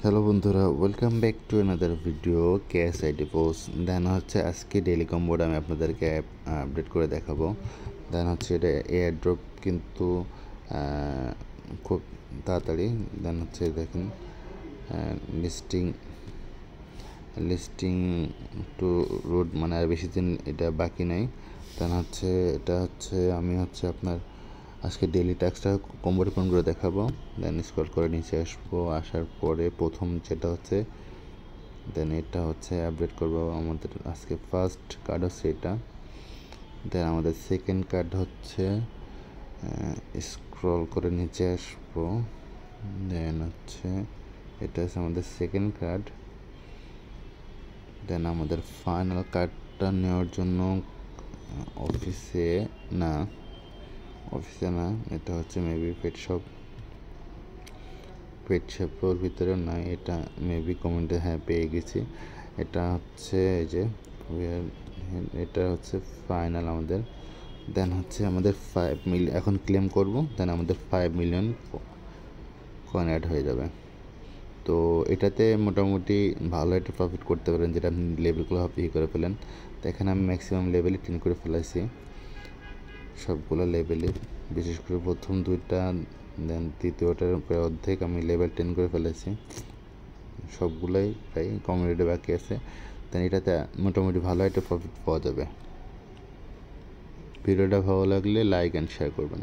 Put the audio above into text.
Hello বন্ধুরা, welcome back to another video KSID post. Then হচ্ছে আজকে ডেইলি কম্বোটা আমি আপনাদেরকে আপডেট করে দেখাবো। দেন হচ্ছে এটা এয়ার ড্রপ কিন্তু খুব তাড়াতাড়ি। দেন হচ্ছে দেখেন লিস্টিং লিস্টিং টু রোড, মানে আর বেশি দিন এটা বাকি নাই। দেন হচ্ছে এটা হচ্ছে আমি হচ্ছে আপনার আজকে ডেইলি ট্যাক্সটা কম্বোটা কোন করে দেখাবো। দেন স্ক্রল করে নিচে আসবো, আসার পরে প্রথম যেটা হচ্ছে দেন এটা হচ্ছে আপডেট করবো। আমাদের আজকে ফার্স্ট কার্ড হচ্ছে এটা। দেন আমাদের সেকেন্ড কার্ড হচ্ছে স্ক্রল করে নিচে আসবো। দেন হচ্ছে এটা হচ্ছে আমাদের সেকেন্ড কার্ড। দেন আমাদের ফাইনাল কার্ডটা নেওয়ার জন্য অফিসে না, এটা হচ্ছে মেবি পেট শপের ভিতরেও না, এটা মেবি কমেন্টে পেয়ে গেছি। এটা হচ্ছে এই যে এটা হচ্ছে ফাইনাল আমাদের। দেন হচ্ছে আমাদের 5 মিলিয়ন এখন ক্লেম করব। দেন আমাদের 5 মিলিয়ন কয়েন অ্যাড হয়ে যাবে। তো এটাতে মোটামুটি ভালো একটা প্রফিট করতে পারেন, যেটা আপনি লেভেলগুলো করে ফেলেন। তো এখানে আমি ম্যাক্সিমাম লেভেলে 10 করে ফেলাইছি, সবগুলো লেভেলে, বিশেষ করে প্রথম দুইটা। দেন তৃতীয়টার প্রায় অর্ধেক আমি লেভেল 10 করে ফেলেছি, সবগুলোই প্রায় কমিউনিটি বাকি আছে। দেন এটাতে মোটামুটি ভালো একটা প্রফিট পাওয়া যাবে। ভিডিওটা ভালো লাগলে লাইক অ্যান্ড শেয়ার করবেন।